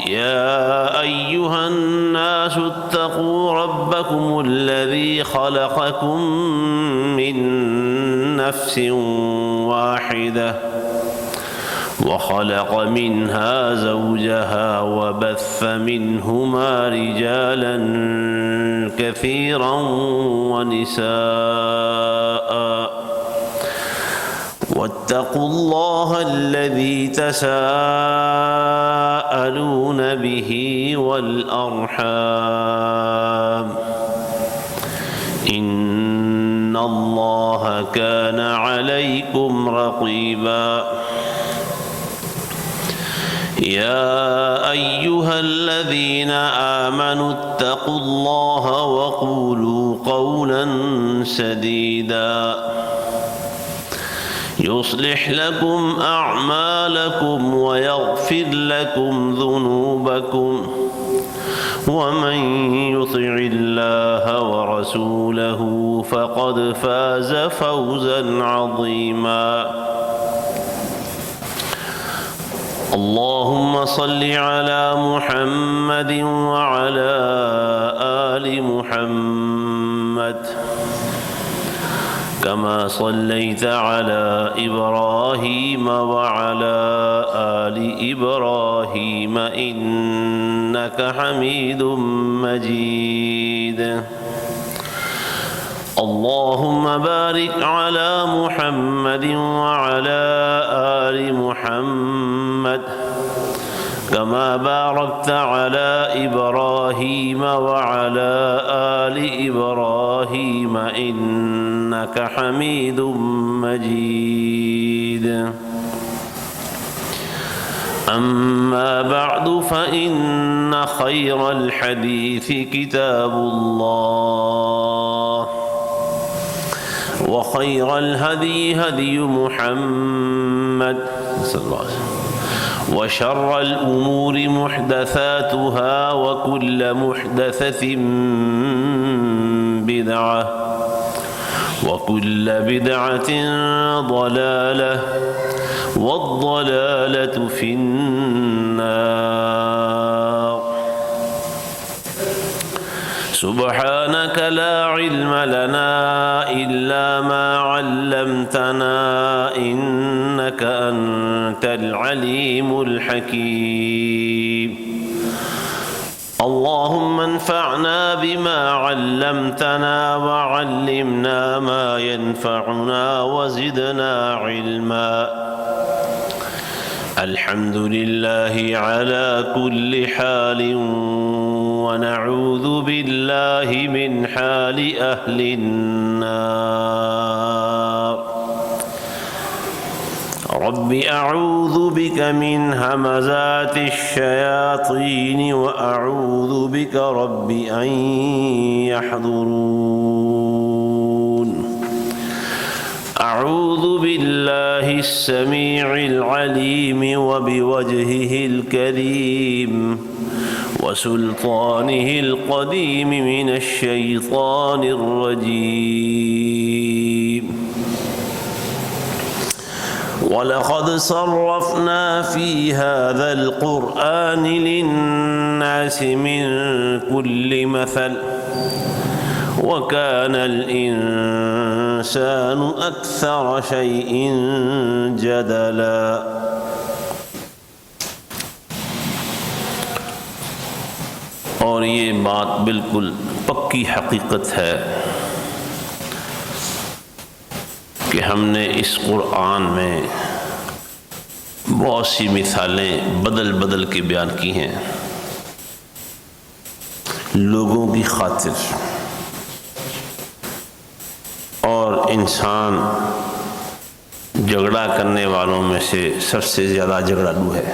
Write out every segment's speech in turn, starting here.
يا أيها الناس اتقوا ربكم الذي خلقكم من نفس واحدة وخلق منها زوجها وبث منهما رجالا كثيرا ونساء واتقوا الله الذي تساءلون به والأرحام إن الله كان عليكم رقيبا يا أيها الذين آمنوا اتقوا الله وقولوا قولا سديدا يصلح لكم أعمالكم ويغفر لكم ذنوبكم ومن يطع الله ورسوله فقد فاز فوزا عظيما اللهم صل على محمد وعلى آل محمد كما صليت على إبراهيم وعلى آل إبراهيم إنك حميد مجيد اللهم بارك على محمد وعلى آل محمد كما باركت على إبراهيم وعلى آل إبراهيم إنك حميد مجيد أما بعد فإن خير الحديث كتاب الله وخير الهدي هدي محمد صلى الله عليه وسلم وشر الأمور محدثاتها وكل محدثة بدعة وكل بدعة ضلالة والضلالة في النار سبحانك لا علم لنا إلا ما علمتنا إنك أنت العليم الحكيم اللهم انفعنا بما علمتنا وعلمنا ما ينفعنا وزدنا علما الحمد لله على كل حال ونعوذ بالله من حال أهل النار رب أعوذ بك من همزات الشياطين وأعوذ بك رب أن يحضرون أعوذ بالله السميع العليم وبوجهه الكريم وسلطانه القديم من الشيطان الرجيم ولقد صرفنا في هذا القرآن للناس من كل مثل وكان الإنسان أكثر شيء جدلا اور یہ بات بالکل پکی حقیقت ہے کہ ہم نے اس قرآن میں بہت سی مثالیں بدل بدل کے بیان کی ہیں لوگوں کی خاطر، اور انسان جھگڑا کرنے والوں میں سے سب سے زیادہ جھگڑالو ہے۔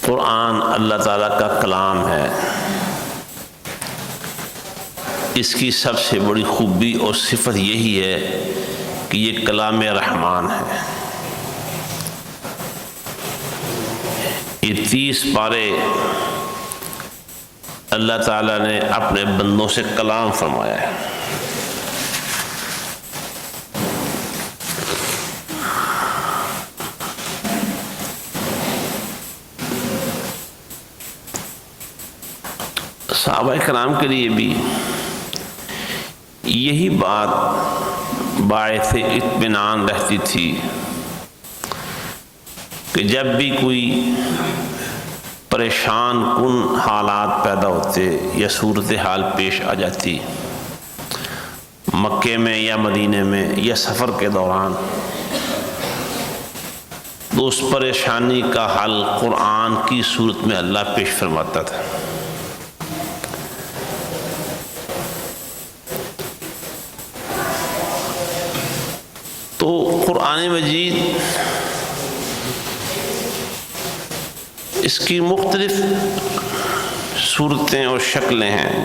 قرآن اللہ تعالیٰ کا کلام ہے، اس کی سب سے بڑی خوبی اور صفت یہی ہے کہ یہ کلام رحمان ہے۔ یہ 30 پارے اللہ تعالیٰ نے اپنے بندوں سے کلام فرمایا ہے۔ صحابہ کرام کے لیے بھی یہی بات باعث اطمینان رہتی تھی کہ جب بھی کوئی پریشان کن حالات پیدا ہوتے یا صورتحال پیش آ جاتی مکے میں یا مدینے میں یا سفر کے دوران، تو اس پریشانی کا حل قرآن کی صورت میں اللہ پیش فرماتا تھا۔ تو قرآن مجید اس کی مختلف صورتیں اور شکلیں ہیں۔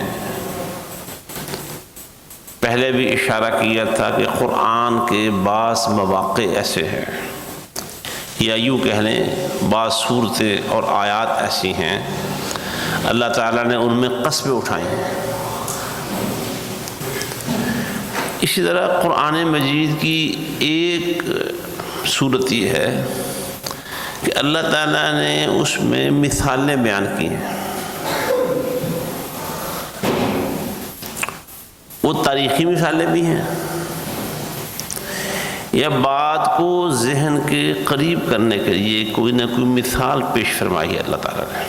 پہلے بھی اشارہ کیا تھا کہ قرآن کے بعض مواقع ایسے ہیں، یا یوں کہہ لیں بعض صورتیں اور آیات ایسی ہیں اللہ تعالیٰ نے ان میں قسمیں اٹھائی ہیں۔ اسی طرح قرآن مجید کی ایک صورت یہ ہے کہ اللہ تعالیٰ نے اس میں مثالیں بیان کی ہیں۔ وہ تاریخی مثالیں بھی ہیں یا بات کو ذہن کے قریب کرنے کے لیے کوئی نہ کوئی مثال پیش فرمائی ہے اللہ تعالیٰ نے،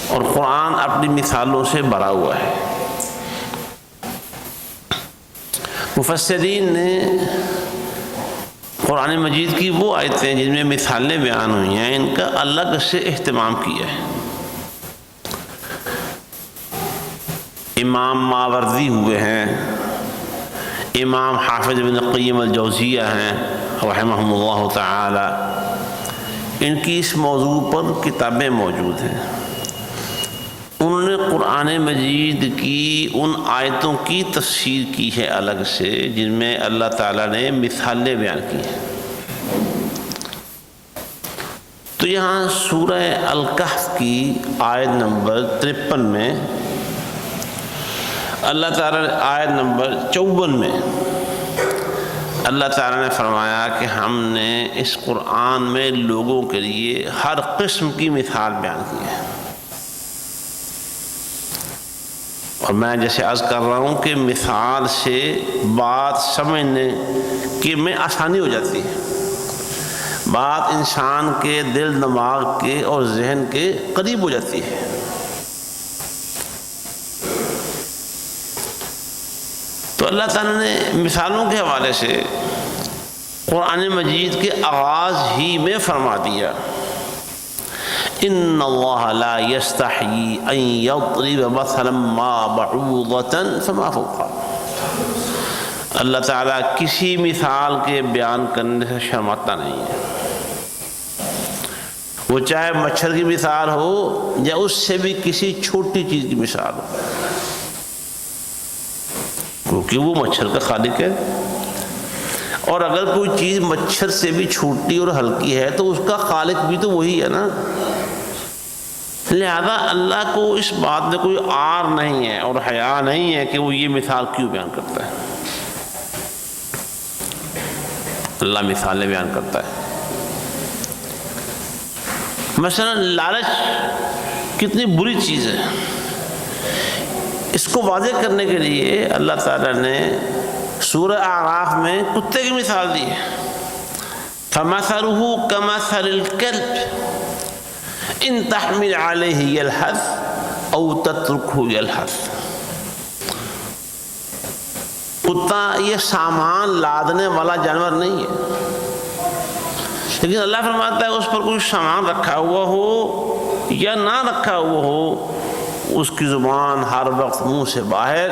اور قرآن اپنی مثالوں سے بھرا ہوا ہے۔ مفسرین نے قرآن مجید کی وہ آیتیں جن میں مثالیں بیان ہوئی ہیں ان کا الگ سے اہتمام کیا ہے۔ امام ماوردی ہوئے ہیں، امام حافظ ابن قیم الجوزیہ ہیں رحمہم اللہ تعالی، ان کی اس موضوع پر کتابیں موجود ہیں۔ انہوں نے قرآن مجید کی ان آیتوں کی تفسیر کی ہے الگ سے جن میں اللہ تعالیٰ نے مثالیں بیان کی ہیں۔ تو یہاں سورہ الکہف کی آیت نمبر 53 میں اللہ تعالیٰ نے آیت نمبر 54 میں اللہ تعالیٰ نے فرمایا کہ ہم نے اس قرآن میں لوگوں کے لیے ہر قسم کی مثال بیان کی ہے۔ اور میں جیسے عرض کر رہا ہوں کہ مثال سے بات سمجھنے کی میں آسانی ہو جاتی ہے، بات انسان کے دل دماغ کے اور ذہن کے قریب ہو جاتی ہے۔ تو اللہ تعالیٰ نے مثالوں کے حوالے سے قرآن مجید کے آغاز ہی میں فرما دیا، ان اللہ لا یستحیی ان یضرب مثلا ما بعوضۃ فما فوقها۔ اللہ تعالیٰ کسی مثال کے بیان کرنے سے شرماتا نہیں ہے، وہ چاہے مچھر کی مثال ہو یا اس سے بھی کسی چھوٹی چیز کی مثال ہو، کیونکہ وہ مچھر کا خالق ہے، اور اگر کوئی چیز مچھر سے بھی چھوٹی اور ہلکی ہے تو اس کا خالق بھی تو وہی ہے نا۔ لہذا اللہ کو اس بات میں کوئی عار نہیں ہے اور حیا نہیں ہے کہ وہ یہ مثال کیوں بیان کرتا ہے۔ اللہ مثالیں بیان کرتا ہے۔ مثلا لالچ کتنی بری چیز ہے، اس کو واضح کرنے کے لیے اللہ تعالیٰ نے سورہ اعراف میں کتے کی مثال دی ہے، فَمَثَلُهُ كَمَثَلِ الْكَلْبِ إِن تَحْمِلْ عَلَيْهِ يَلْهَثْ أَوْ تَتْرُكْهُ يَلْهَثْ۔ کتا یہ سامان لادنے والا جانور نہیں ہے، لیکن اللہ فرماتا ہے اس پر کوئی سامان رکھا ہوا ہو یا نہ رکھا ہوا ہو، اس کی زبان ہر وقت منہ سے باہر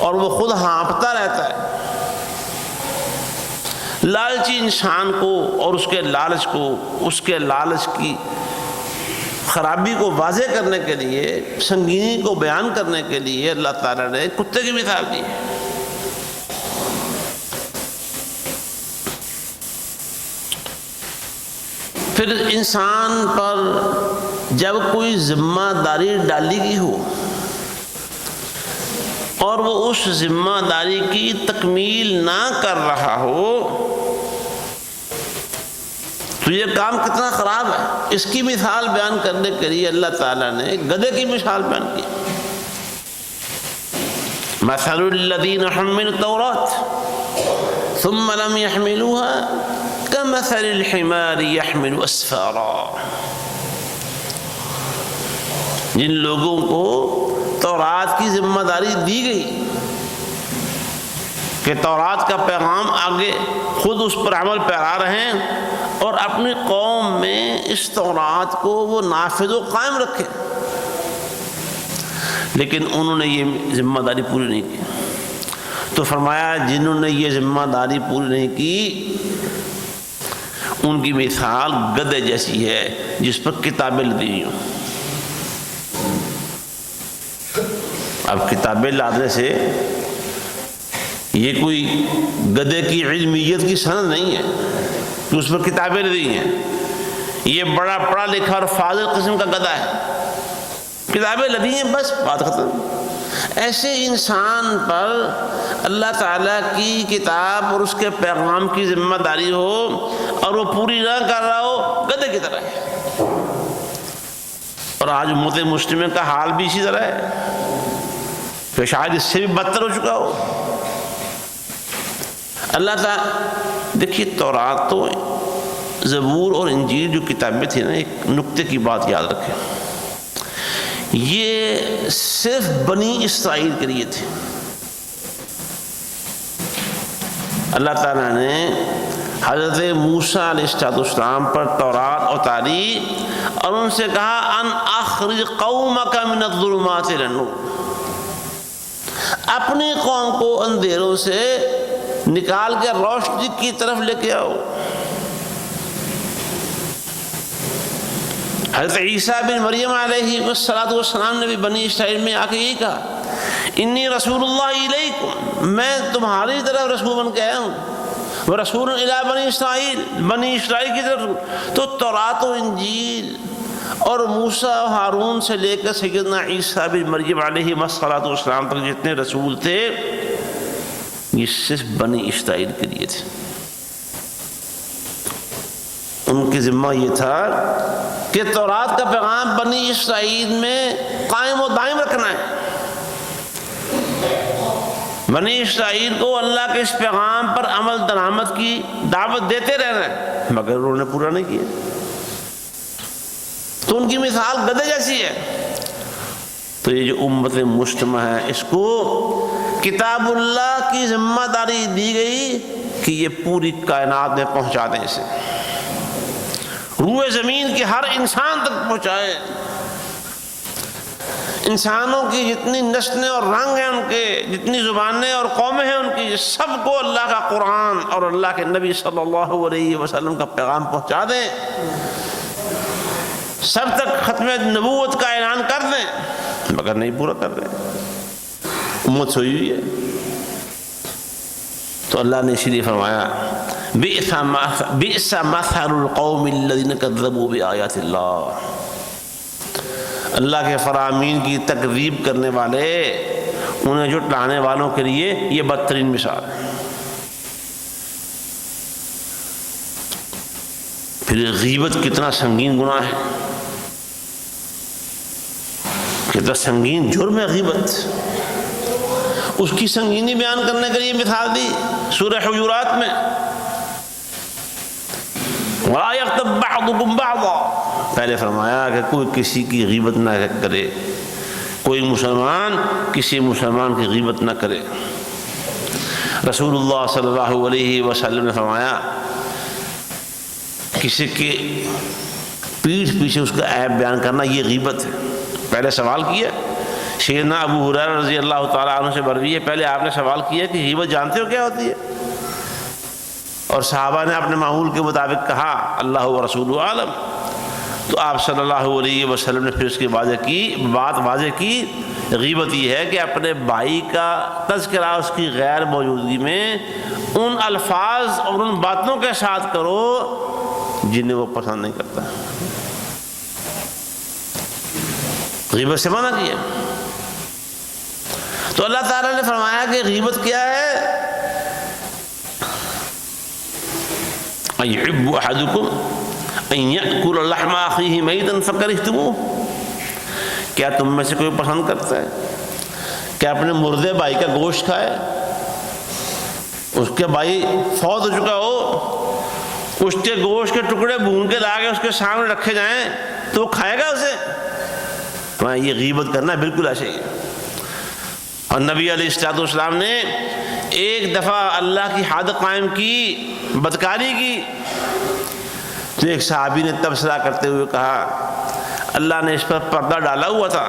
اور وہ خود ہانپتا رہتا ہے۔ لالچی انسان کو اور اس کے لالچ کی خرابی کو واضح کرنے کے لیے، سنگینی کو بیان کرنے کے لیے اللہ تعالیٰ نے کتے کی مثال دی ہے۔ پھر انسان پر جب کوئی ذمہ داری ڈالی گئی ہو اور وہ اس ذمہ داری کی تکمیل نہ کر رہا ہو تو یہ کام کتنا خراب ہے، اس کی مثال بیان کرنے کے لیے اللہ تعالیٰ نے گدھے کی مثال بیان کی. مثل الذین حملوا التوراة ثم لم يحملوها كمثل الحمار يحمل اسفارا. جن لوگوں کو تورات کی ذمہ داری دی گئی کہ تورات کا پیغام آگے خود اس پر عمل پیرا رہیں اور اپنی قوم میں اس تورات کو وہ نافذ و قائم رکھیں، لیکن انہوں نے یہ ذمہ داری پوری نہیں کی. تو فرمایا جنہوں نے یہ ذمہ داری پوری نہیں کی ان کی مثال گدھے جیسی ہے جس پر کتابیں لدی ہوئی ہوں. اب کتابیں لادنے سے یہ کوئی گدھے کی علمیت کی سند نہیں ہے کہ اس پر کتابیں لدی ہیں. یہ بڑا پڑھا لکھا اور فاضل قسم کا گدھا ہے، کتابیں لدی ہیں بس بات ختم. ایسے انسان پر اللہ تعالیٰ کی کتاب اور اس کے پیغام کی ذمہ داری ہو اور وہ پوری نہ کر رہا ہو، گدھے کی طرح ہے. اور آج امت مسلمہ کا حال بھی اسی طرح ہے کہ شاید اس سے بھی بدتر ہو چکا ہو. اللہ تعالیٰ دیکھیے تورات تو زبور اور انجیل جو کتابیں تھیں نا، ایک نقطے کی بات یاد رکھیں، یہ صرف بنی اسرائیل کے لیے تھے. اللہ تعالیٰ نے حضرت موسیٰ علیہ السلام پر تورات اتاری اور ان سے کہا ان اخرج قومک من الظلمات الی النور، اپنی قوم کو اندھیروں سے نکال کے روشنی کی طرف لے کے آؤ. حضرت عیسیٰ بن مریم علیہ السلام نے بھی بنی اسرائیل میں آ کے یہی کہا انی رسول اللہ الیکم، میں تمہاری طرف رسول بن کے آیا ہوں، ورسول الی بنی اسرائیل، بنی اسرائیل کی طرف. تو تورات و انجیل اور موسیٰ و ہارون سے لے کر سیدنا عیسیٰ بن مریم علیہ السلام تک جتنے رسول تھے یہ صرف بنی اسرائیل کے لیے تھے. ان کی ذمہ یہ تھا کہ تورات کا پیغام بنی اسرائیل میں قائم و دائم رکھنا ہے. بنی اسرائیل کو اللہ کے اس پیغام پر عمل درآمد کی دعوت دیتے رہنا ہے، مگر انہوں نے پورا نہیں کیا. تو ان کی مثال گدھے جیسی ہے. تو یہ جو امت مسلمہ ہے اس کو کتاب اللہ کی ذمہ داری دی گئی کہ یہ پوری کائنات میں پہنچا دیں، اسے روئے زمین کے ہر انسان تک پہنچائے. انسانوں کی جتنی نسلیں اور رنگ ہیں، ان کے جتنی زبانیں اور قومیں ہیں، ان کی سب کو اللہ کا قرآن اور اللہ کے نبی صلی اللہ علیہ وسلم کا پیغام پہنچا دیں، سب تک ختم نبوت کا اعلان کر دیں، مگر نہیں پورا کر رہے. امت سوئی ہوئی ہے. تو اللہ نے اسی لیے فرمایا بئس مثل القوم الذین کذبوا بآیات اللہ، اللہ کے فرامین کی تکذیب کرنے والے، انہیں جھٹلانے والوں کے لیے یہ بدترین مثال ہے. پھر غیبت کتنا سنگین گناہ ہے، کتنا سنگین جرم ہے غیبت. اس کی سنگینی بیان کرنے کے لیے مثال دی سورہ حجرات میں وَلَا يَغْتَبْ بَعْضُكُمْ بَعْضًا. پہلے فرمایا کہ کوئی کسی کی غیبت نہ کرے، کوئی مسلمان کسی مسلمان کی غیبت نہ کرے. رسول اللہ صلی اللہ علیہ وسلم نے فرمایا کسی کے پیٹھ پیچھے اس کا عیب بیان کرنا یہ غیبت ہے. پہلے سوال کیا سیدنا ابو ہریرہ رضی اللہ تعالیٰ عنہ سے مروی ہے، پہلے آپ نے سوال کیا کہ غیبت جانتے ہو کیا ہوتی ہے؟ اور صحابہ نے اپنے معمول کے مطابق کہا اللہ و رسول عالم. تو آپ صلی اللہ علیہ وسلم نے پھر اس کی بات واضح کی غیبت یہ ہے کہ اپنے بھائی کا تذکرہ اس کی غیر موجودگی میں ان الفاظ اور ان باتوں کے ساتھ کرو جنہیں وہ پسند نہیں کرتا. غیبت سے منع کیا. تو اللہ تعالیٰ نے فرمایا کہ غیبت کیا ہے؟ اَيُحِبُّ أَحَدُكُمْ ان یأکل لحم اخیہ میتا فکرہتموہ، کیا تم میں سے کوئی پسند کرتا ہے کہ اپنے مردے بھائی کا گوشت کھائے؟ اس کے بھائی فوت ہو چکا ہو، اس کے گوشت کے ٹکڑے بھون کے لا کے اس کے سامنے رکھے جائیں تو وہ کھائے گا اسے؟ تو یہ غیبت کرنا بالکل ایسے ہی۔ اور نبی علیہ الصلوۃ والسلام نے ایک دفعہ اللہ کی حد قائم کی، بدکاری کی، تو ایک صحابی نے تبصرہ کرتے ہوئے کہا اللہ نے اس پر پردہ ڈالا ہوا تھا،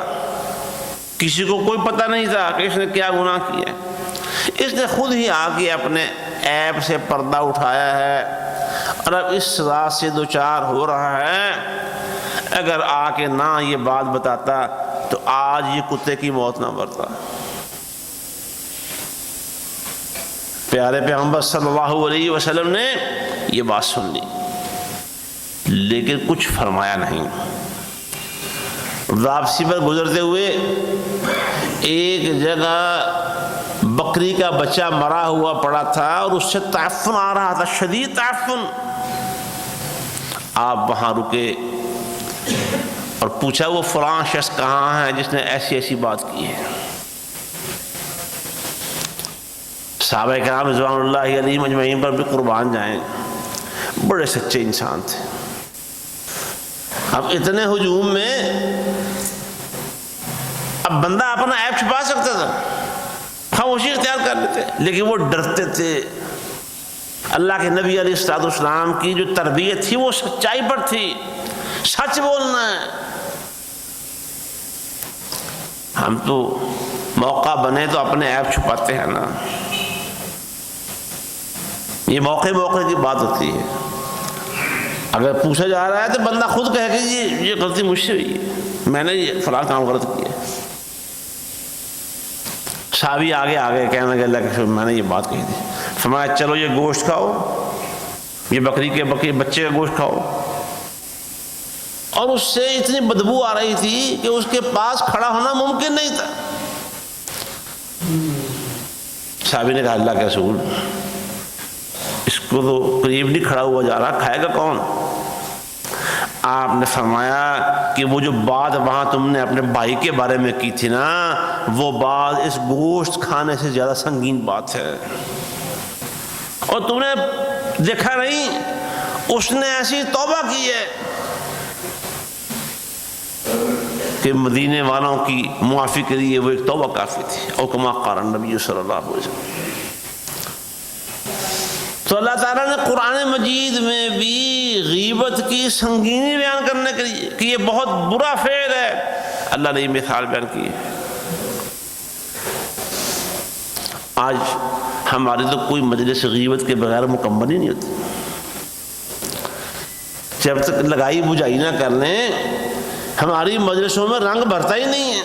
کسی کو کوئی پتہ نہیں تھا کہ اس نے کیا گناہ کیا، اس نے خود ہی آ کے اپنے عیب سے پردہ اٹھایا ہے اور اب اس سزا سے دوچار ہو رہا ہے۔ اگر آ کے نہ یہ بات بتاتا تو آج یہ کتے کی موت نہ مرتا۔ پیارے پیغمبر صلی اللہ علیہ وسلم نے یہ بات سن لی لیکن کچھ فرمایا نہیں۔ واپسی پر گزرتے ہوئے ایک جگہ بکری کا بچہ مرا ہوا پڑا تھا اور اس سے تعفن آ رہا تھا، شدید تعفن۔ آپ وہاں رکے اور پوچھا وہ فلاں شخص کہاں ہے جس نے ایسی ایسی بات کی ہے؟ صحابہ کرام رضوان اللہ علیہم اجمعین پر بھی قربان جائیں، بڑے سچے انسان تھے۔ اب اتنے ہجوم میں اب بندہ اپنا عیب چھپا سکتا تھا، خاموشی اختیار کر لیتے، لیکن وہ ڈرتے تھے۔ اللہ کے نبی علیہ الصلوۃ والسلام کی جو تربیت تھی وہ سچائی پر تھی، سچ بولنا ہے۔ ہم تو موقع بنے تو اپنے عیب چھپاتے ہیں نا، یہ موقع کی بات ہوتی ہے۔ اگر پوچھا جا رہا ہے تو بندہ خود کہے کہ یہ غلطی مجھ سے ہوئی ہے، میں نے یہ فلاں کام غلط کیا۔ صحابی آگے کہنے لگے اللہ کے میں نے یہ بات کہی تھی، فرمایا چلو یہ گوشت کھاؤ، یہ بکری کے بچے کا گوشت کھاؤ۔ اور اس سے اتنی بدبو آ رہی تھی کہ اس کے پاس کھڑا ہونا ممکن نہیں تھا۔ صحابی نے کہا اللہ کے رسول اس کو تو قریب نہیں کھڑا ہوا جا رہا، کھائے گا کون؟ آپ نے فرمایا کہ وہ جو بات وہاں تم نے اپنے بھائی کے بارے میں کی تھی نا، وہ بات اس گوشت کھانے سے زیادہ سنگین بات ہے۔ اور تم نے دیکھا نہیں اس نے ایسی توبہ کی ہے کہ مدینے والوں کی معافی کے لیے وہ ایک توبہ کافی تھی، او کما قال النبی صلی اللہ علیہ وسلم۔ تو اللہ تعالیٰ نے قرآن مجید میں بھی غیبت کی سنگینی بیان کرنے کے لیے کہ یہ بہت برا فعل ہے، اللہ نے یہ مثال بیان کی ہے۔ آج ہماری تو کوئی مجلس غیبت کے بغیر مکمل ہی نہیں ہوتی، جب تک لگائی بجھائی نہ کر لیں ہماری مجلسوں میں رنگ بھرتا ہی نہیں ہے۔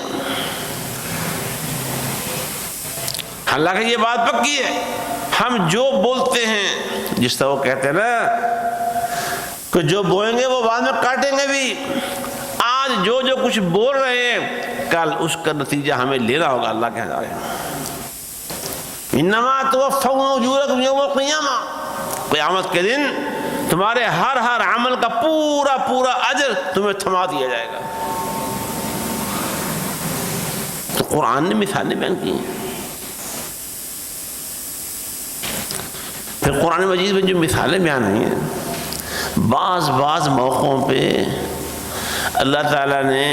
حالانکہ یہ بات پکی ہے، ہم جو بولتے ہیں، جس طرح وہ کہتے ہیں نا کہ جو بوئیں گے وہ بعد میں کاٹیں گے بھی، آج جو کچھ بول رہے ہیں کل اس کا نتیجہ ہمیں لینا ہوگا اللہ کے ہزارے۔ انما توفون اجورکم یوم القیامہ، قیامت کے دن تمہارے ہر عمل کا پورا اجر تمہیں تھما دیا جائے گا۔ تو قرآن نے مثالیں بیان کی ہیں۔ پھر قرآن مجید میں جو مثالیں بیان ہوئی ہیں، بعض موقعوں پہ اللہ تعالیٰ نے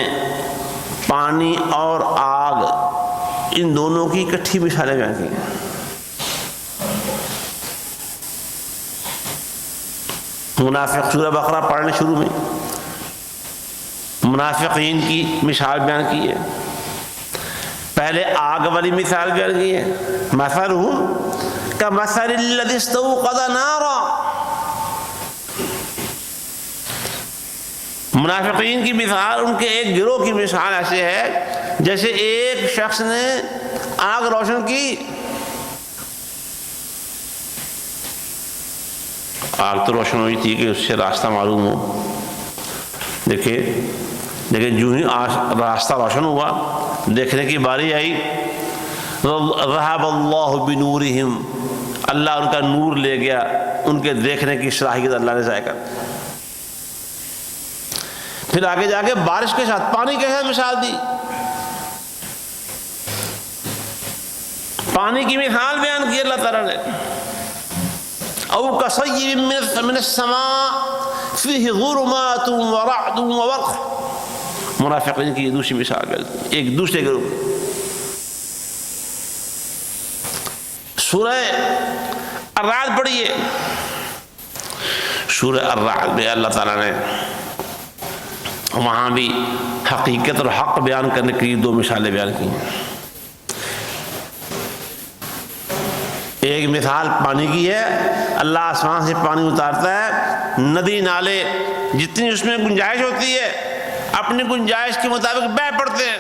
پانی اور آگ ان دونوں کی اکٹھی مثالیں بیان کی ہیں۔ منافق سورہ بقرہ پڑھنے شروع میں منافقین کی مثال بیان کی ہے، پہلے آگ والی مثال بیان کی ہے، مثلہم کمثل الذی استوقد نارا۔ منافقین کی مثال، ان کے ایک گروہ کی مثال ایسے ہے جیسے ایک شخص نے آگ روشن کی، آگ تو روشن ہوئی تھی کہ اس سے راستہ معلوم ہو، لیکن جو ہی راستہ روشن ہوا دیکھنے کی باری آئی، ذہب اللہ بنورہم، اللہ ان کا نور لے گیا، ان کے دیکھنے کی صلاحیت اللہ نے ضائع کر دی۔ پھر آگے جا کے بارش کے ساتھ پانی کے ساتھ مثال دی، پانی کی مثال بیان کی اللہ تعالیٰ نے، او کصیب من السماء فیہ ظلمات ورعد وبرق، منافقین کی یہ دوسری مثال ہے، ایک دوسرے گروپ۔ سورہ الرعد پڑھیے، سورہ الرعد میں اللہ تعالیٰ نے وہاں بھی حقیقت اور حق بیان کرنے کے لیے دو مثالیں بیان کی ہیں۔ ایک مثال پانی کی ہے، اللہ آسمان سے پانی اتارتا ہے، ندی نالے جتنی اس میں گنجائش ہوتی ہے اپنی گنجائش کے مطابق بہہ پڑتے ہیں۔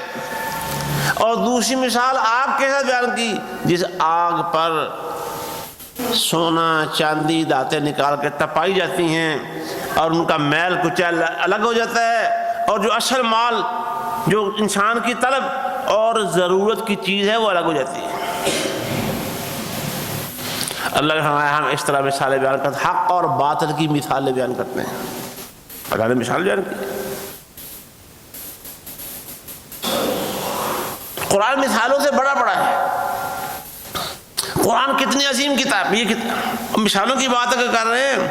اور دوسری مثال آگ کے ساتھ بیان کی، جس آگ پر سونا چاندی دھاتیں نکال کے تپائی جاتی ہیں اور ان کا میل کچیل الگ ہو جاتا ہے، اور جو اصل مال جو انسان کی طلب اور ضرورت کی چیز ہے وہ الگ ہو جاتی ہے۔ اللہ نے فرمایا ہم اس طرح مثالیں بیان کرتے ہیں، حق اور باطل کی مثالیں بیان کرتے ہیں۔ اللہ نے مثال بیان کی، قرآن مثالوں سے بڑا بڑا ہے۔ قرآن کتنی عظیم کتاب، یہ مثالوں کی بات اگر کر رہے ہیں،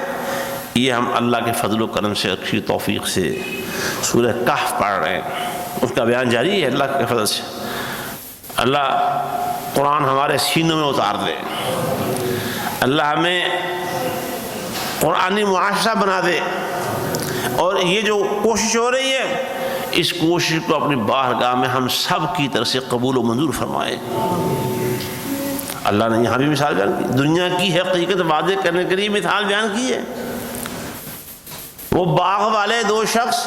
یہ ہم اللہ کے فضل و کرم سے اچھی توفیق سے سورہ کہف پڑھ رہے ہیں، اس کا بیان جاری ہے اللہ کے فضل سے۔ اللہ قرآن ہمارے سینوں میں اتار دے، اللہ ہمیں قرآنی معاشرہ بنا دے، اور یہ جو کوشش ہو رہی ہے اس کوشش کو اپنی بارگاہ میں ہم سب کی طرف سے قبول و منظور فرمائے۔ اللہ نے یہاں بھی مثال بیان کی، دنیا کی حقیقت واضح کرنے کے لیے مثال بیان کی ہے۔ وہ باغ والے دو شخص،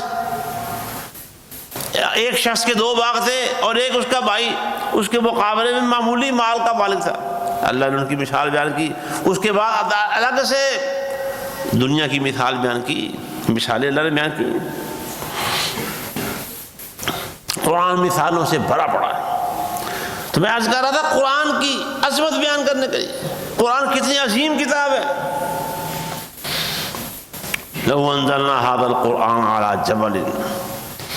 ایک شخص کے دو باغ تھے اور ایک اس کا بھائی اس کے مقابلے میں معمولی مال کا مالک تھا، اللہ نے ان کی مثال بیان کی۔ اس کے بعد الگ سے دنیا کی مثال بیان کی، مثالیں اللہ نے بیان کی۔ قرآن مثالوں سے بھرا پڑا ہے۔ تو میں عرض کر رہا تھا قرآن کی عظمت بیان کرنے کے لیے، قرآن کتنی عظیم کتاب ہے۔ لو انزلنا هذا القرآن على جبل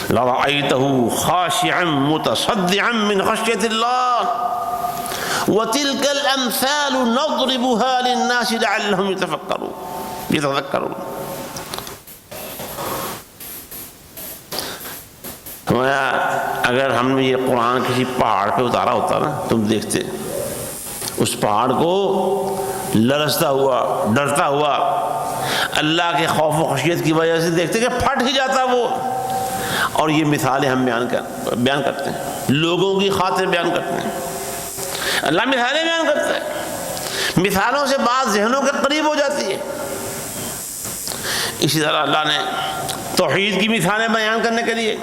لرأيته خاشعا متصدعا من خشية الله وتلك الأمثال نضربها للناس لعلهم يتفكرون۔ اگر ہم نے یہ قرآن کسی پہاڑ پہ اتارا ہوتا نا، تم دیکھتے اس پہاڑ کو لرزتا ہوا ڈرتا ہوا اللہ کے خوف و خشیت کی وجہ سے دیکھتے کہ پھٹ ہی جاتا وہ۔ اور یہ مثالیں ہم بیان کرتے ہیں، لوگوں کی خاطر بیان کرتے ہیں، اللہ مثالیں بیان کرتا ہے، مثالوں سے بات ذہنوں کے قریب ہو جاتی ہے۔ اسی طرح اللہ نے توحید کی مثالیں بیان کرنے کے لیے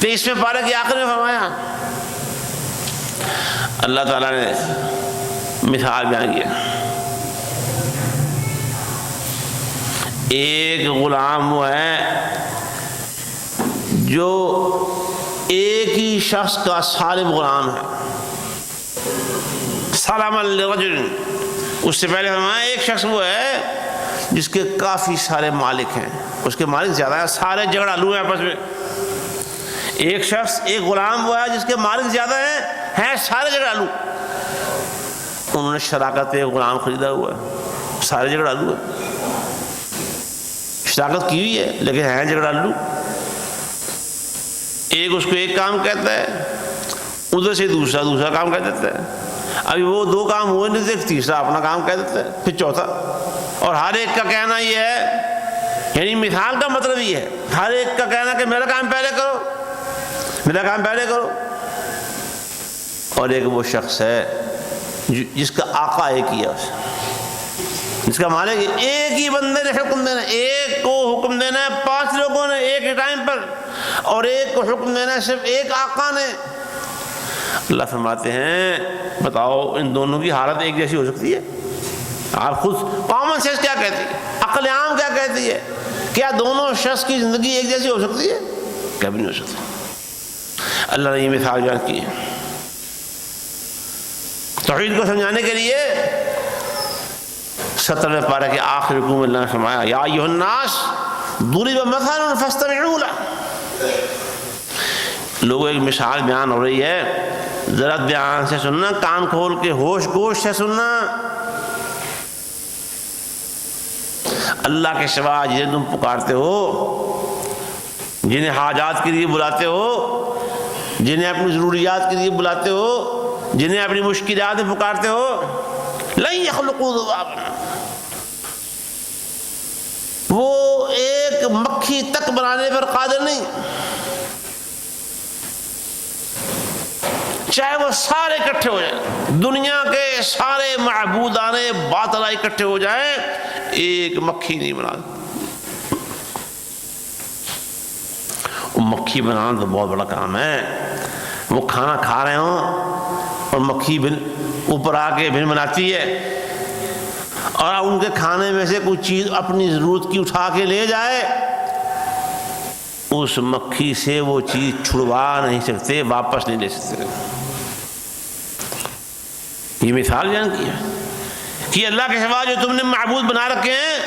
23ویں پارے کے آخر میں فرمایا، اللہ تعالیٰ نے مثال بیان کیا، ایک غلام وہ ہے جو ایک ہی شخص کا سالم غلام ہے، سلام لرجل، اس سے پہلے فرمایا ایک شخص وہ ہے جس کے کافی سارے مالک ہیں، اس کے مالک زیادہ ہیں، سارے جھگڑالو ہیں آپس میں۔ ایک شخص ایک غلام وہ ہے جس کے مالک زیادہ ہیں سارے جھگڑالو۔ انہوں نے شراکت پہ ایک غلام خریدا ہوا ہے، سارے جھگڑالو ہیں، شراکت کی ہوئی ہے لیکن ہیں جھگڑالو۔ ایک اس کو ایک کام کہتا ہے، ادھر سے دوسرا کام کہہ دیتا ہے، ابھی وہ دو کام ہوئے نہیں دیکھ تیسرا اپنا کام کہہ دیتا ہے، پھر چوتھا، اور ہر ایک کا کہنا یہ ہے، یعنی مثال کا مطلب یہ ہے ہر ایک کا کہنا کہ میرا کام پہلے کرو، میرا کام پہلے کرو۔ اور ایک وہ شخص ہے جس کا آقا ایک ہی ہے، جس کا مالک ایک ہی بندے نے حکم دینا، ایک کو حکم دینا ہے 5 لوگوں نے ایک ہی ٹائم پر، اور ایک کو حکم دینا ہے صرف ایک آقا نے۔ اللہ فرماتے ہیں بتاؤ ان دونوں کی حالت ایک جیسی ہو سکتی ہے؟ آپ خود کامن سینس کیا کہتی ہے، عقل عام کیا کہتی ہے؟ کیا دونوں شخص کی زندگی ایک جیسی ہو سکتی ہے؟ کبھی نہیں ہو سکتی۔ اللہ نے یہ مثال بیان کی ہے توحید کو سمجھانے کے لیے۔ 17ویں پارے کے آخر رکوع میں اللہ نے فرمایا یا ایھا الناس ضرب مثل فاستمعوا له. لوگوں ایک مثال بیان ہو رہی ہے، ذرا دھیان سے سننا، کان کھول کے ہوش گوش سے سننا. اللہ کے سوا جنہیں تم پکارتے ہو، جنہیں حاجات کے لیے بلاتے ہو، جنہیں اپنی ضروریات کے لیے بلاتے ہو، جنہیں اپنی مشکلات میں پکارتے ہو، لن یخلقوا ذبابا، وہ ایک مکھی تک بنانے پر قادر نہیں. چاہے وہ سارے اکٹھے ہو جائیں، دنیا کے سارے معبودان باطلہ اکٹھے ہو جائیں، ایک مکھی نہیں بنا. مکھی بنانا تو بہت بڑا کام ہے. وہ کھانا کھا رہے ہوں اور مکھی اوپر آ کے بن بناتی ہے، اور ان کے کھانے میں سے کوئی چیز اپنی ضرورت کی اٹھا کے لے جائے، اس مکھی سے وہ چیز چھڑوا نہیں سکتے، واپس نہیں لے سکتے. یہ مثال بیان کی ہے کہ اللہ کے سوا جو تم نے معبود بنا رکھے ہیں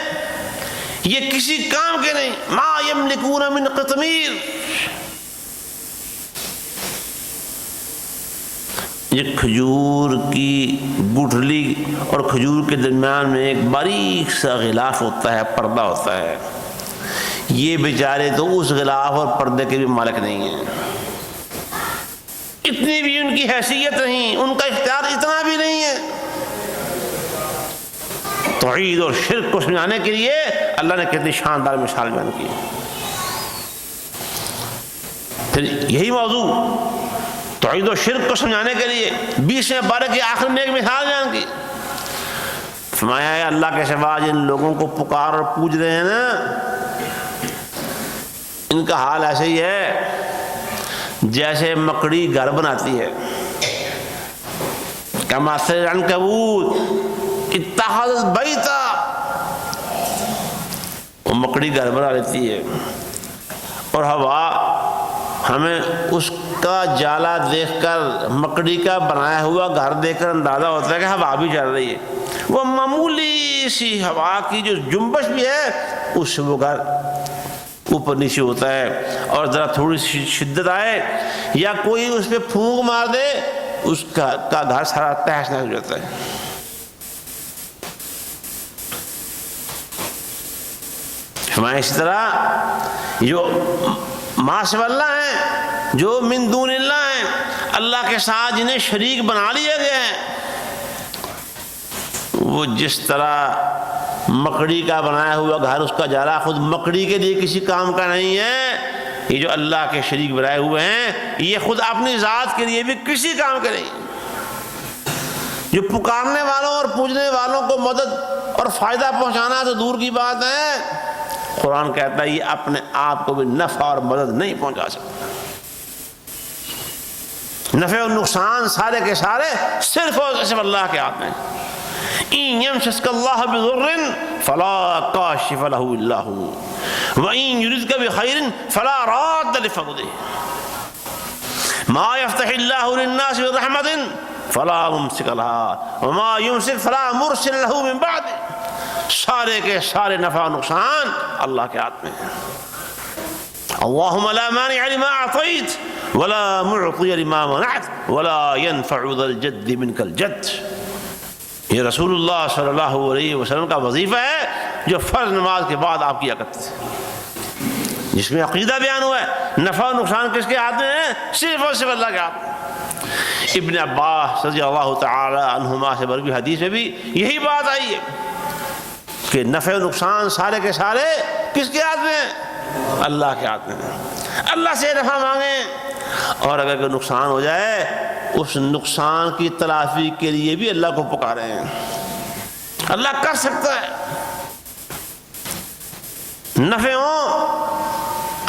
یہ کسی کام کے نہیں. ما یملکون من قطمیر، یہ کھجور کی گٹھلی اور کھجور کے درمیان میں ایک باریک سا غلاف ہوتا ہے، پردہ ہوتا ہے. یہ بیچارے تو اس غلاف اور پردے کے بھی مالک نہیں ہیں، اتنی بھی ان کی حیثیت نہیں، ان کا اختیار اتنا بھی نہیں ہے. توحید اور شرک کو سمجھانے کے لیے اللہ نے کتنی شاندار مثال بیان کی. پھر یہی موضوع توحید و شرک کو سمجھانے کے لیے 20ویں پارے کے آخر میں ایک مثال بیان کی. فرمایا ہے اللہ کے سوا جن لوگوں کو پکار اور پوج رہے ہیں نا، ان کا حال ایسے ہی ہے جیسے مکڑی گھر بناتی ہے. کمثل العنکبوت اتخذت بیتا، وہ مکڑی گھر بنا لیتی ہے، اور ہوا ہمیں اس کا جالا دیکھ کر، مکڑی کا بنایا ہوا گھر دیکھ کر اندازہ ہوتا ہے کہ ہوا بھی چل رہی ہے. وہ معمولی سی ہوا کی جو جنبش بھی ہے اس سے وہ گھر اوپر نیچے ہوتا ہے، اور ذرا تھوڑی سی شدت آئے یا کوئی اس پہ پھونک مار دے اس کا گھر سارا تہس نہس ہو جاتا ہے. ہمارے اسی طرح جو ما سوى اللہ ہیں، جو من دون اللہ ہیں، اللہ کے ساتھ جنہیں شریک بنا لیا گیا ہے، وہ جس طرح مکڑی کا بنایا ہوا گھر، اس کا جالا خود مکڑی کے لیے کسی کام کا نہیں ہے. یہ جو اللہ کے شریک بنائے ہوئے ہیں یہ خود اپنی ذات کے لیے بھی کسی کام کے نہیں. جو پکارنے والوں اور پوجنے والوں کو مدد اور فائدہ پہنچانا تو دور کی بات ہے، قرآن کہتا ہے یہ اپنے آپ کو بھی نفع اور مدد نہیں پہنچا سکتا. نفع اور نقصان سارے کے سارے صرف اور صرف اللہ کے ہاتھ میں. إن يمسسك الله بضر فلا كاشف له إلا هو وإن يردك بخير فلا راد لفضله ما يفتح الله للناس من رحمة فلا ممسك لها وما يمسك فلا مرسل له من بعده. سارے کے سارے نفع و نقصان اللہ کے ہاتھ میں ہے. اللهم لا مانع لما أعطيت ولا معطي لما منعت ولا ينفع ذا الجد منك الجد. یہ رسول اللہ صلی اللہ علیہ وسلم کا وظیفہ ہے جو فرض نماز کے بعد آپ کیا کرتے تھے، جس میں عقیدہ بیان ہوا ہے. نفع و نقصان کس کے ہاتھ میں ہے؟ صرف اور صرف اللہ کے ہاتھ میں. ابن عباس رضی اللہ تعالی عنہما سے مروی حدیث میں بھی یہی بات آئی ہے کہ نفع و نقصان سارے کے سارے کس کے ہاتھ میں ہیں؟ اللہ کے ہاتھ میں ہیں. اللہ سے نفع مانگیں، اور اگر کوئی نقصان ہو جائے اس نقصان کی تلافی کے لیے بھی اللہ کو پکارے ہیں. اللہ کر سکتا ہے. نفع ہو،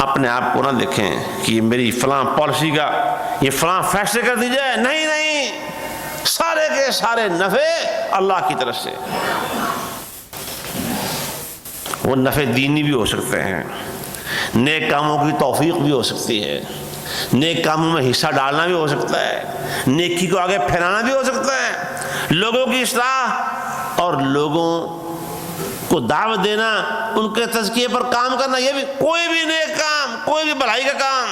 اپنے آپ کو نہ دیکھیں کہ یہ میری فلاں پالیسی کا یہ فلاں فیصلے کر دی جائے. نہیں نہیں، سارے کے سارے نفع اللہ کی طرف سے. وہ نفع دینی بھی ہو سکتے ہیں، نیک کاموں کی توفیق بھی ہو سکتی ہے، نیک کاموں میں حصہ ڈالنا بھی ہو سکتا ہے، نیکی کو آگے پھیلانا بھی ہو سکتا ہے، لوگوں کی اصلاح اور لوگوں کو دعوت دینا، ان کے تزکیے پر کام کرنا، یہ بھی کوئی بھی نیک کام، کوئی بھی بھلائی کا کام،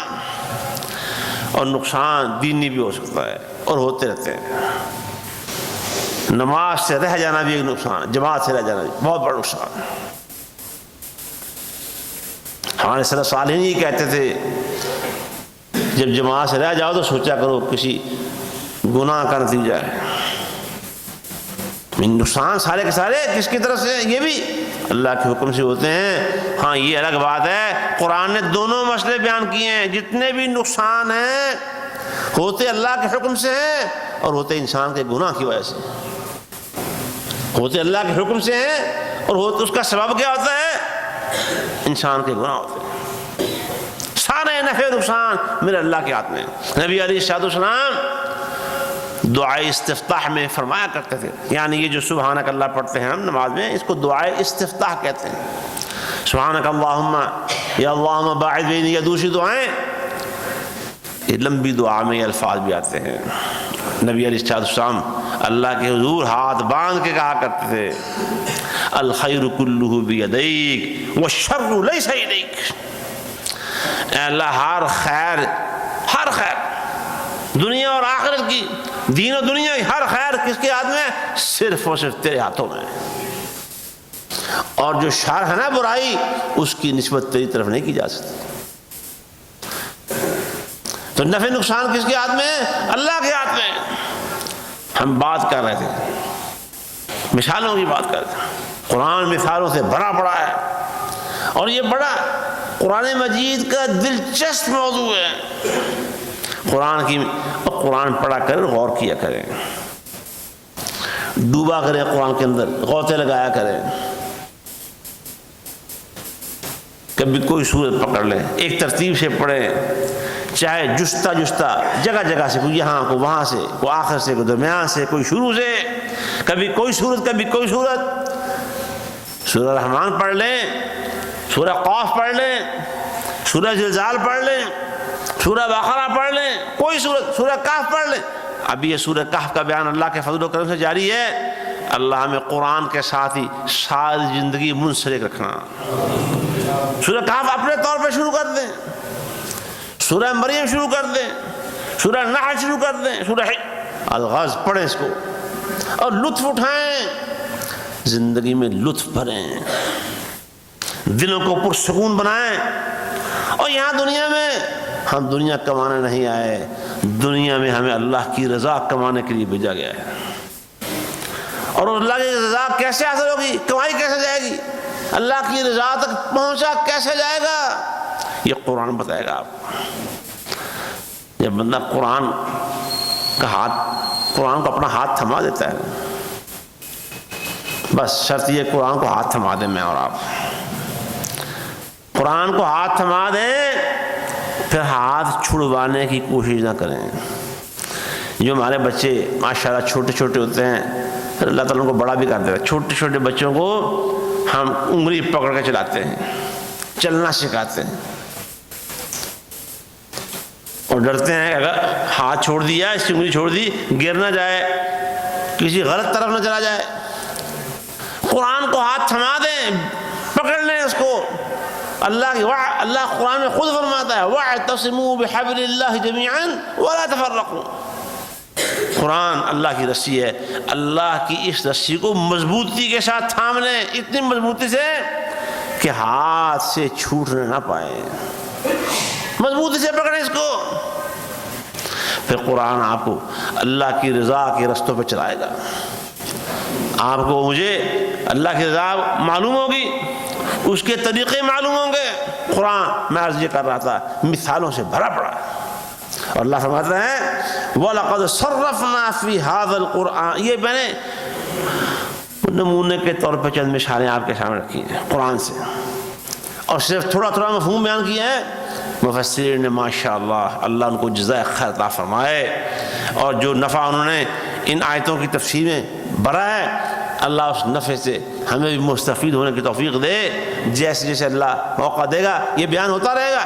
اور نقصان دینی بھی ہو سکتا ہے اور ہوتے رہتے ہیں۔ نماز سے رہ جانا بھی ایک نقصان، جماعت سے رہ جانا بھی بہت بڑا نقصان۔ ہمارے سلف صالحین یہ کہتے تھے جب جماعت سے رہ جاؤ تو سوچا کرو کسی گناہ کا نتیجہ ہے۔ نقصان سارے کے سارے کس کی طرف سے؟ یہ بھی اللہ کے حکم سے ہوتے ہیں۔ ہاں یہ الگ بات ہے، قرآن نے دونوں مسئلے بیان کیے ہیں، جتنے بھی نقصان ہیں ہوتے اللہ کے حکم سے ہیں اور ہوتے انسان کے گناہ کی وجہ سے، ہوتے اللہ کے حکم سے ہیں اور ہوتے اس کا سبب کیا ہوتا ہے؟ انسان کے گناہ ہوتے ہیں۔ سارے نفع نقصان میرے اللہ کے ہاتھ میں۔ نبی علیہ الصلوۃ والسلام دعائے استفتاح میں فرمایا کرتے تھے، یعنی یہ جو سبحانک اللہ پڑھتے ہیں ہم نماز میں، اس کو دعائے استفتاح کہتے ہیں۔ سبحانک اللہم، یا اللہم باعث بینی، یا دوسری دعائیں، یہ لمبی دعا میں یہ الفاظ بھی آتے ہیں۔ نبی علیہ الصلوۃ والسلام اللہ کے حضور ہاتھ باندھ کے کہا کرتے تھے الخیر کلہ بیدیک والشر لیس الیک، اے اللہ ہر خیر دنیا اور آخرت کی، دین و دنیا کی ہر خیر کس کے ہاتھ میں؟ صرف اور صرف تیرے ہاتھوں میں، اور جو شر ہے نا برائی، اس کی نسبت تیری طرف نہیں کی جا سکتی۔ تو نفع نقصان کس کے ہاتھ میں؟ اللہ کے ہاتھ میں۔ ہم بات کر رہے تھے، مثالوں کی بات کر رہے تھے، قرآن مثالوں سے بھرا پڑا ہے، اور یہ بڑا قرآن مجید کا دلچسپ موضوع ہے۔ قرآن پڑھا کریں، غور کیا کریں، ڈوبا کریں قرآن کے اندر، غوطے لگایا کریں، کبھی کوئی سورت پکڑ لیں، ایک ترتیب سے پڑھیں، چاہے جستا جگہ جگہ سے، کوئی یہاں کو وہاں سے، کوئی آخر سے، کوئی درمیان سے، کوئی شروع سے، کبھی کوئی سورت کبھی کوئی سورت۔ سورہ رحمان پڑھ لیں، سورہ قاف پڑھ لیں، سورہ زلزال پڑھ لیں، سورہ بقرہ پڑھ لیں، کوئی سورت، سورہ کہف پڑھ لیں۔ ابھی یہ سورہ کہف کا بیان اللہ کے فضل و کرم سے جاری ہے۔ اللہ ہمیں قرآن کے ساتھ ہی ساری زندگی منسلک رکھنا۔ سورہ کہف اپنے طور پہ شروع کر دیں، سورہ مریم شروع کر دیں، سورہ نحل شروع کر دیں، سورہ الغاز پڑھیں اس کو، اور لطف اٹھائیں، زندگی میں لطف بھریں، دلوں کو پرسکون بنائیں۔ اور یہاں دنیا میں ہم دنیا کمانے نہیں آئے، دنیا میں ہمیں اللہ کی رضا کمانے کے لیے بھیجا گیا ہے۔ اور اللہ کی رضا کیسے حاصل ہوگی؟ کمائی کیسے جائے گی؟ اللہ کی رضا تک پہنچا کیسے جائے گا؟ یہ قرآن بتائے گا آپ کو۔ جب بندہ قرآن کو اپنا ہاتھ تھما دیتا ہے، بس شرط یہ قرآن کو ہاتھ تھما دیں، میں اور آپ قرآن کو ہاتھ تھما دیں، پھر ہاتھ چھڑوانے کی کوشش نہ کریں۔ جو ہمارے بچے ماشاءاللہ چھوٹے چھوٹے ہوتے ہیں، پھر اللہ تعالیٰ ان کو بڑا بھی کر دیتا ہے۔ چھوٹے چھوٹے بچوں کو ہم انگلی پکڑ کے چلاتے ہیں، چلنا سکھاتے ہیں، اور ڈرتے ہیں اگر ہاتھ چھوڑ دیا، اس کی انگلی چھوڑ دی، گر نہ جائے، کسی غلط طرف نہ چلا جائے۔ قرآن کو ہاتھ تھما دیں، پکڑ لیں اس کو۔ اللہ قرآن میں خود فرماتا ہے وَاعْتَصِمُوا بِحَبْلِ اللَّهِ جَمِيعًا وَلَا تَفَرَّقُوا۔ قرآن اللہ کی رسی ہے، اللہ کی اس رسی کو مضبوطی کے ساتھ تھام لیں، اتنی مضبوطی سے کہ ہاتھ سے چھوٹنے نہ پائے، مضبوطی سے پکڑیں اس کو۔ پھر قرآن آپ کو اللہ کی رضا کے رستوں پہ چلائے گا۔ آپ کو مجھے اللہ کی رضا معلوم ہوگی، اس کے طریقے معلوم ہوں گے۔ قرآن میں عرض یہ کر رہا تھا، مثالوں سے بھرا پڑا ہے، اور اللہ فرماتا ہے وَلَقَدْ صَرَّفْنَا فِي هَذَا الْقُرْآنِ۔ یہ میں نے نمونے کے طور پہ چند مثالیں آپ کے سامنے رکھی ہیں قرآن سے، اور صرف تھوڑا تھوڑا مفہوم بیان کیا ہے۔ مفسرین نے ماشاءاللہ اللہ ان کو جزائے خیر عطا فرمائے، اور جو نفع انہوں نے ان آیتوں کی تفسیر میں بھرا ہے، اللہ اس نفع سے ہمیں بھی مستفید ہونے کی توفیق دے۔ جیسے جیسے اللہ موقع دے گا یہ بیان ہوتا رہے گا۔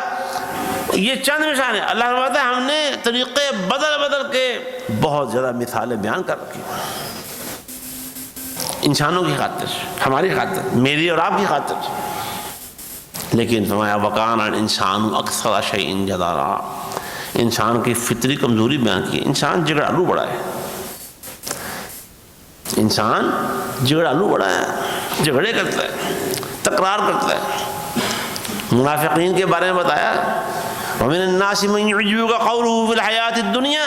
یہ چند مثالیں اللہ فرماتا ہے، ہم نے طریقے بدل بدل کے بہت زیادہ مثالیں بیان کر رکھی۔ انسانوں کی خاطر، ہماری خاطر، میری اور آپ کی خاطر. لیکن فرمایا وَكَانَ الْإِنسَانُ أَكْثَرَ شَيْءٍ جَدَلًا. انسان کی فطری کمزوری بیان کی. انسان جھگڑالو بڑا ہے، انسان جھگڑالو بڑا ہے، جھگڑے کرتا ہے، تکرار کرتا ہے. منافقین کے بارے میں بتایا وَمِنَ النَّاسِ مَن يُعْجِبُكَ قَوْلُهُ فِي الْحَيَاةِ الدُّنْيَا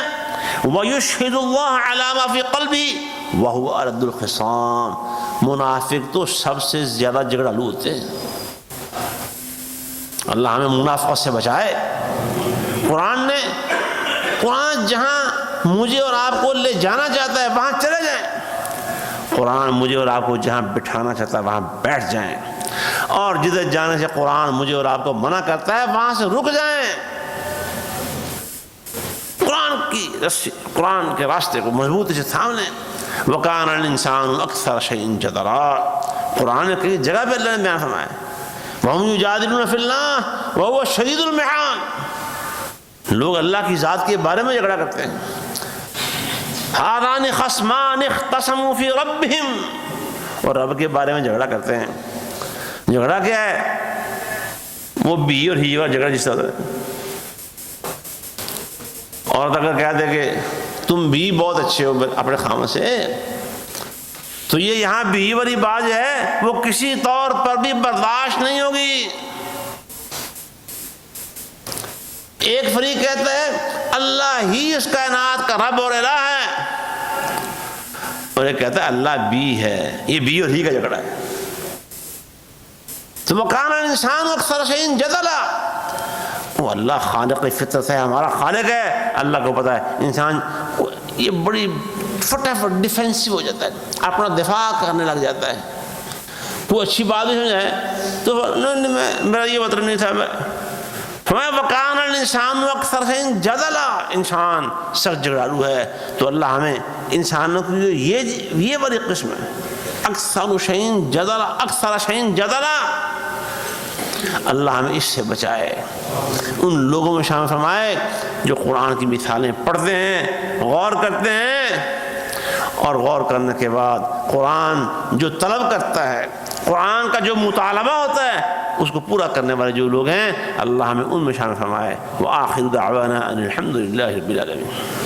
وَيُشْهِدُ اللَّهَ عَلَى مَا فِي قَلْبِهِ وَهُوَ أَلَدُّ الْخِصَامِ. منافق تو سب سے زیادہ جھگڑالو ہوتے ہیں. اللہ ہمیں منافقت سے بچائے. قرآن جہاں مجھے اور آپ کو لے جانا چاہتا ہے وہاں چلے جائیں. قرآن مجھے اور آپ کو جہاں بٹھانا چاہتا ہے وہاں بیٹھ جائیں، اور جدھر جانے سے قرآن مجھے اور آپ کو منع کرتا ہے وہاں سے رک جائیں. قرآن کے راستے کو مضبوطی سے تھام لیں. وَكَانَ الْإِنسَانُ أَكْثَرَ شَيْءٍ جَدَلًا. قرآن نے کئی جگہ پہ اللہ نے بیان فرمایا وَهُمْ يُجَادِلُونَ فِي اللَّهِ وَهُوَ شَدِيدُ الْمِحَالِ. لوگ اللہ کی ذات کے بارے میں جھگڑا کرتے ہیں. هَذَانِ خَصْمَانِ اخْتَصَمُوا فِي رَبِّهِمْ. اور رب کے بارے میں جھگڑا کرتے ہیں. جھگڑا کیا ہے؟ وہ بی اور ہی کا جھگڑا جس طرح ہے. عورت اگر کہہ دے کہ تم بھی بہت اچھے ہو اپنے خامن سے، تو یہ یہاں بھی والی بات ہے وہ کسی طور پر بھی برداشت نہیں ہوگی. ایک فریق کہتا ہے اللہ ہی اس کائنات کا رب اور الہ ہے، اور ایک کہتا ہے اللہ بھی ہے. یہ بھی اور ہی کا جھگڑا ہے. تو وَكَانَ الْإِنسَانُ أَكْثَرَ شَيْءٍ جَدَلًا. وہ اللہ خالق فطرت ہے، ہمارا خالق ہے، اللہ کو پتہ ہے. انسان یہ بڑی فٹافٹ ڈیفینسو ہو جاتا ہے، اپنا دفاع کرنے لگ جاتا ہے. کوئی اچھی بات نہیں سمجھائے تو میرا یہ مطلب نہیں تھا. فرمایا وَكَانَ الْإِنسَانُ أَكْثَرَ شَيْءٍ جَدَلًا. انسان سخت جھگڑالو ہے. تو اللہ ہمیں انسانوں کی یہ والی قسم ہے اکثر شیء جدلا، اللہ ہمیں اس سے بچائے. ان لوگوں میں شامل فرمائے جو قرآن کی مثالیں پڑھتے ہیں، غور کرتے ہیں، اور غور کرنے کے بعد قرآن جو طلب کرتا ہے، قرآن کا جو مطالبہ ہوتا ہے، اس کو پورا کرنے والے جو لوگ ہیں، اللہ ہمیں ان میں شامل فرمائے. وآخر دعوانا ان الحمد للہ رب العالمین.